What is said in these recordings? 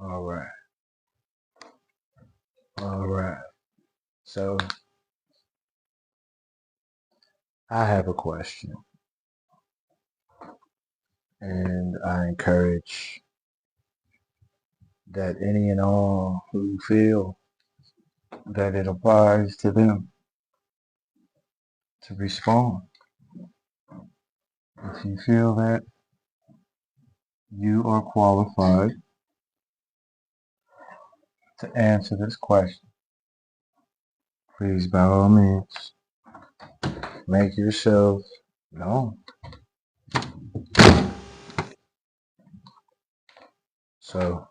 All right. All right. So I have a question, and I encourage that any and all who feel that it applies to them to respond. If you feel that you are qualified to answer this question, please, by all means, make yourself known. So,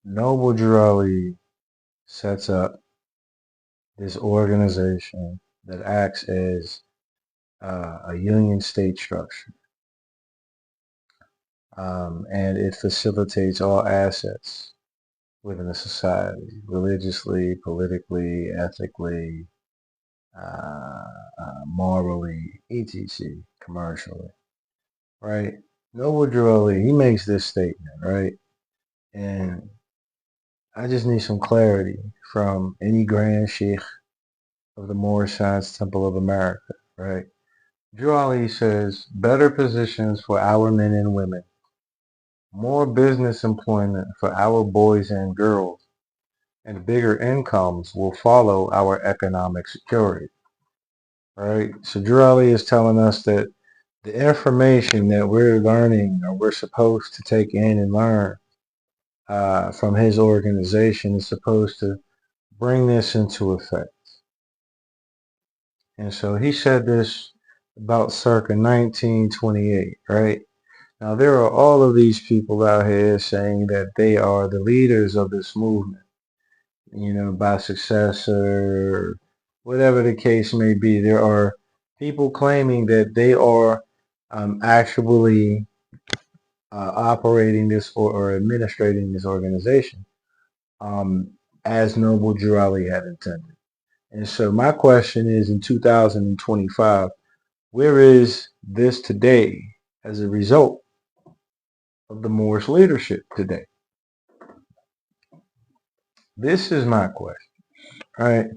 Noble Drew sets up this organization that acts as a union state structure, and it facilitates all assets within a society, religiously, politically, ethically, morally, etc., commercially, right? Noble Drew, he makes this statement, right? And I just need some clarity from any Grand Sheikh of the Moorish Science Temple of America, right? Drew Ali says, better positions for our men and women, more business employment for our boys and girls, and bigger incomes will follow our economic security, right? So Drew Ali is telling us that the information that we're learning or we're supposed to take in and learn from his organization is supposed to bring this into effect. And so he said this about circa 1928, right? Now, there are all of these people out here saying that they are the leaders of this movement, by successor, whatever the case may be. There are people claiming that they are actually operating this or administrating this organization um, as Noble Drew Ali had intended. And so my question is, in 2025, where is this today as a result of the Moorish leadership today? This is my question, right?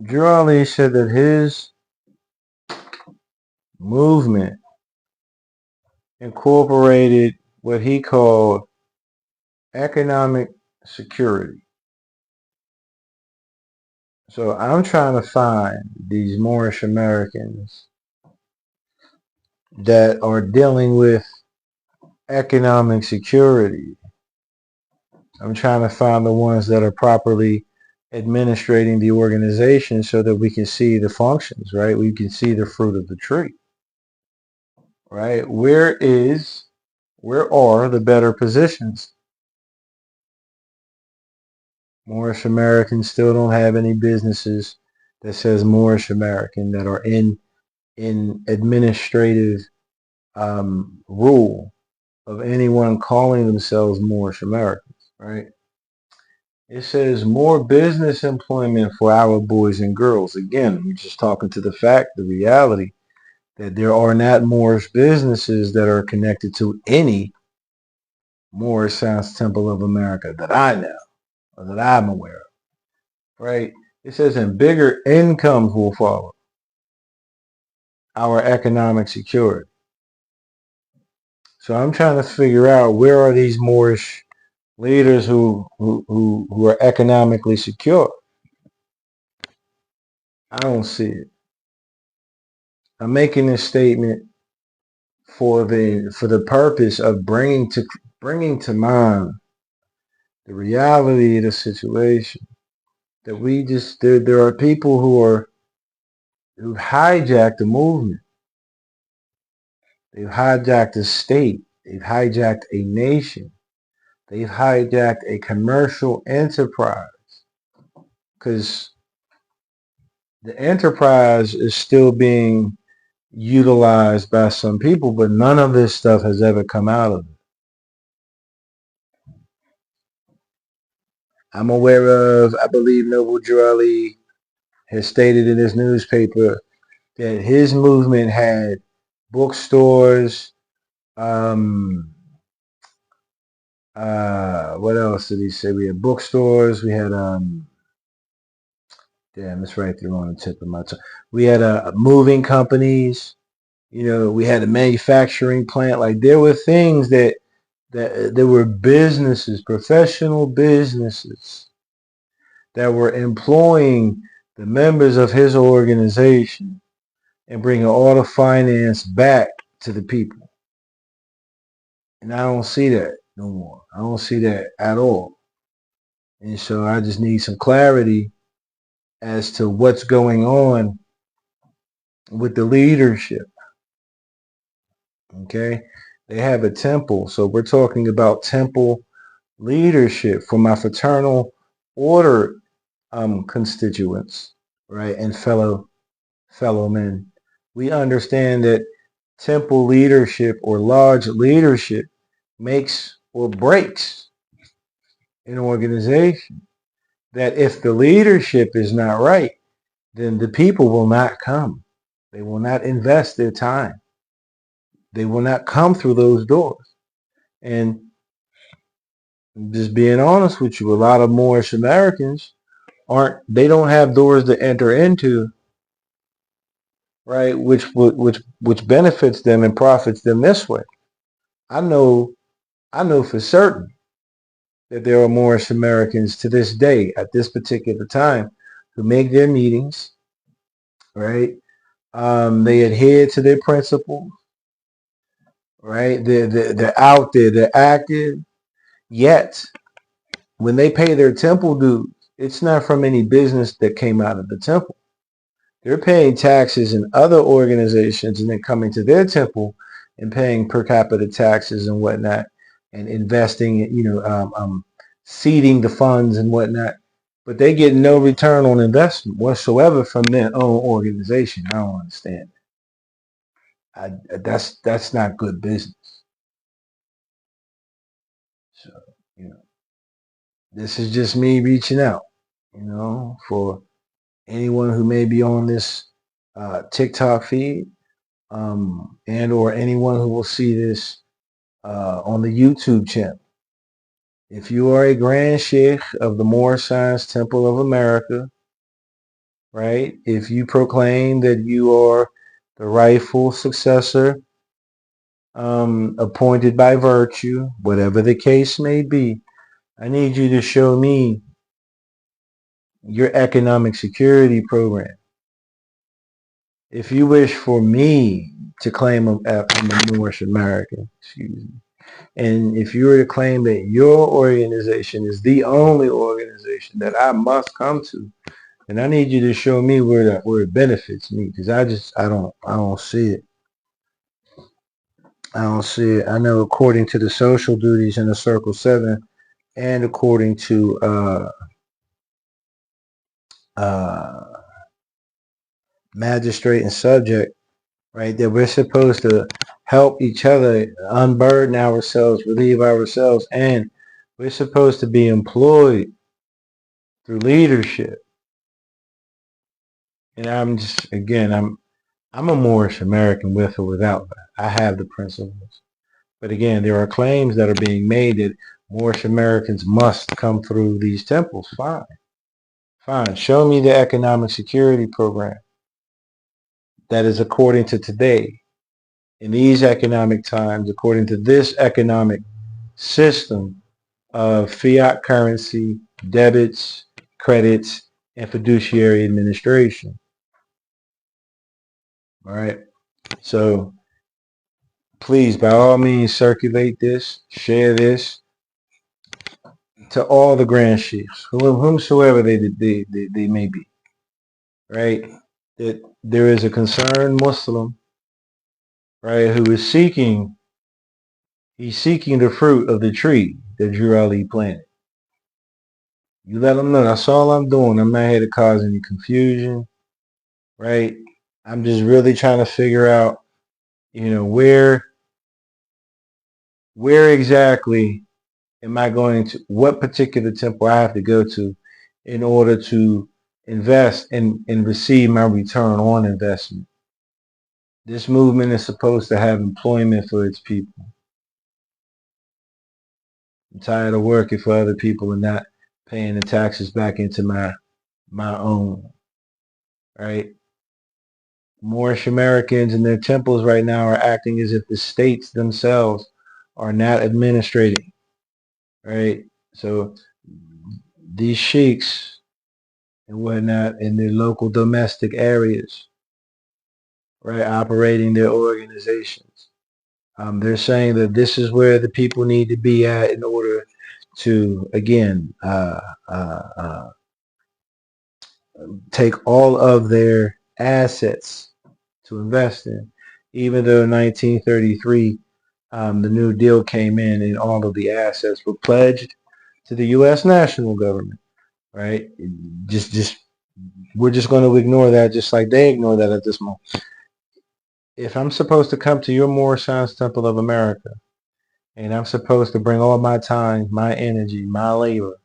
Drew Ali said that his movement incorporated what he called economic security. So I'm trying to find these Moorish Americans that are dealing with economic security. I'm trying to find the ones that are properly administrating the organization so that we can see the functions, right? We can see the fruit of the tree, right? Where are the better positions? Moorish Americans still don't have any businesses that says Moorish American that are in administrative rule of anyone calling themselves Moorish Americans, right? It says more business employment for our boys and girls. Again, we're just talking to the reality that there are not Moorish businesses that are connected to any Moorish Science Temple of America that I know or that I'm aware of, right? It says, and bigger incomes will follow our economic security. So I'm trying to figure out, where are these Moorish leaders who are economically secure? I don't see it. I'm making this statement for the purpose of bringing to mind the reality of the situation. That there are people who've hijacked the movement. They've hijacked a state. They've hijacked a nation. They've hijacked a commercial enterprise, because the enterprise is still being utilized by some people, but none of this stuff has ever come out of it. I'm aware of, I believe Noble Drew Ali has stated in his newspaper that his movement had bookstores. What else did he say? We had bookstores. We had damn, it's right there on the tip of my tongue. We had moving companies. You know, we had a manufacturing plant. Like there were things that there were businesses, professional businesses that were employing the members of his organization and bringing all the finance back to the people. And I don't see that no more. I don't see that at all. And so I just need some clarity as to what's going on with the leadership. Okay? They have a temple. So we're talking about temple leadership for my fraternal order constituents, right? And fellow men. We understand that temple leadership or lodge leadership makes or breaks an organization. That if the leadership is not right, then the people will not come. They will not invest their time. They will not come through those doors. And just being honest with you, a lot of Moorish Americans they don't have doors to enter into, right? Which benefits them and profits them this way. I know for certain that there are Moorish Americans to this day at this particular time who make their meetings, right? They adhere to their principles, right? They're out there, they're active. Yet, when they pay their temple dues, it's not from any business that came out of the temple. They're paying taxes in other organizations and then coming to their temple and paying per capita taxes and whatnot and investing, seeding the funds and whatnot. But they get no return on investment whatsoever from their own organization. I don't understand. That's not good business. So, you know, this is just me reaching out, for anyone who may be on this TikTok feed, and or anyone who will see this on the YouTube channel. If you are a Grand Sheikh of the Moorish Science Temple of America, right? If you proclaim that you are the rightful successor, appointed by virtue, whatever the case may be, I need you to show me your economic security program. If you wish for me to claim I'm a Moorish American, excuse me, and if you were to claim that your organization is the only organization that I must come to, then I need you to show me where it benefits me, because I don't see it. I don't see it. I know according to the social duties in the Circle 7 and according to magistrate and subject, right, that we're supposed to help each other, unburden ourselves, relieve ourselves, and we're supposed to be employed through leadership. And I'm a Moorish American with or without that. I have the principles. But again, there are claims that are being made that Moorish Americans must come through these temples. Fine. Fine. Show me the economic security program that is according to today, in these economic times, according to this economic system of fiat currency, debits, credits, and fiduciary administration. All right. So please, by all means, circulate this, share this to all the Grand Sheikhs, whomsoever they may be. Right. That there is a concerned Muslim, right, who is seeking the fruit of the tree that Drew Ali planted. You let them know that's all I'm doing. I'm not here to cause any confusion, right? I'm just really trying to figure out, where exactly am I going to, what particular temple I have to go to in order to invest and receive my return on investment. This movement is supposed to have employment for its people. I'm tired of working for other people and not paying the taxes back into my own, right? Moorish Americans in their temples right now are acting as if the states themselves are not administrating, right? So these sheiks and whatnot in their local domestic areas, right, operating their organizations. They're saying that this is where the people need to be at in order to, again, take all of their assets to invest in. Even though in 1933, the New Deal came in and all of the assets were pledged to the U.S. national government, right? Just we're just going to ignore that, just like they ignore that at this moment. If I'm supposed to come to your Moorish Science Temple of America, and I'm supposed to bring all my time, my energy, my labor,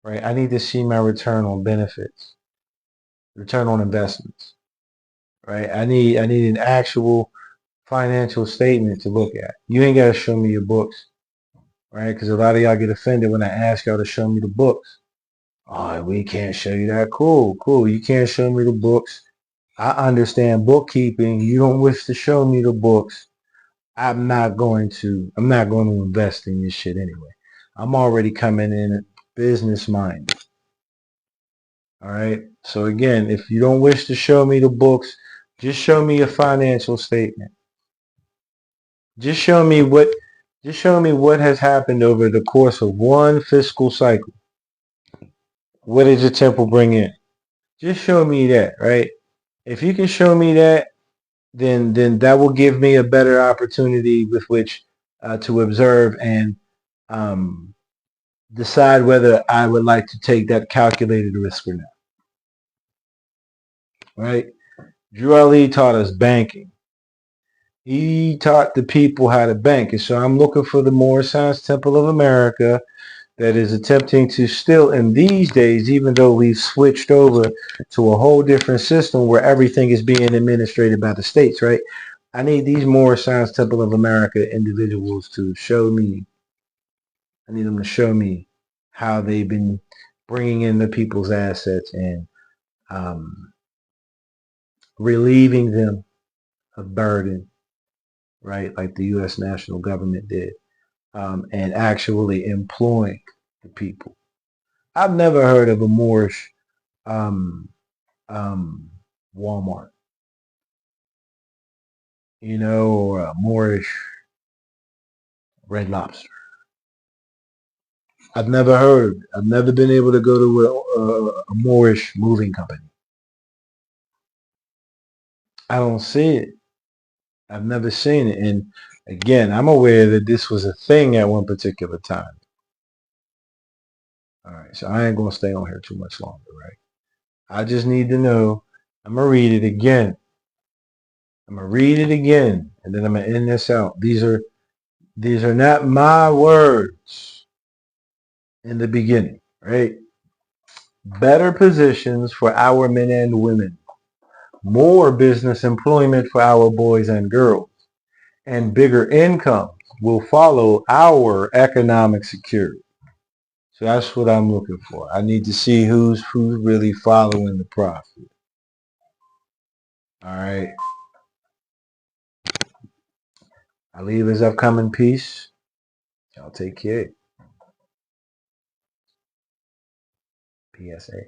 right? I need to see my return on benefits, return on investments, right? I need an actual financial statement to look at. You ain't got to show me your books, right? Because a lot of y'all get offended when I ask y'all to show me the books. Oh, we can't show you that. Cool, cool. You can't show me the books. I understand bookkeeping. You don't wish to show me the books. I'm not going to invest in this shit anyway. I'm already coming in business minded. All right. So again, if you don't wish to show me the books, just show me a financial statement. Just show me what has happened over the course of one fiscal cycle. What did your temple bring in? Just show me that, right? If you can show me that, then that will give me a better opportunity with which to observe and um, decide whether I would like to take that calculated risk or not. Right? Drew Ali taught us banking. He taught the people how to bank. And so I'm looking for the Moorish Science Temple of America that is attempting to still in these days, even though we've switched over to a whole different system where everything is being administrated by the states, right? I need these Moorish Science Temple of America individuals to show me. I need them to show me how they've been bringing in the people's assets and um, relieving them of burden, right? Like the U.S. national government did, and actually employing the people. I've never heard of a Moorish um, um, Walmart, or a Moorish Red Lobster. I've never heard. I've never been able to go to a Moorish moving company. I don't see it. I've never seen it. And again, I'm aware that this was a thing at one particular time. All right, so I ain't gonna stay on here too much longer, right? I just need to know. I'm gonna read it again. I'm gonna read it again, and then I'm gonna end this out. These are not my words in the beginning, right? Better positions for our men and women, more business employment for our boys and girls, and bigger incomes will follow our economic security. So that's what I'm looking for. I need to see who's really following the prophet. All right. I leave his upcoming peace. Y'all take care. PSA.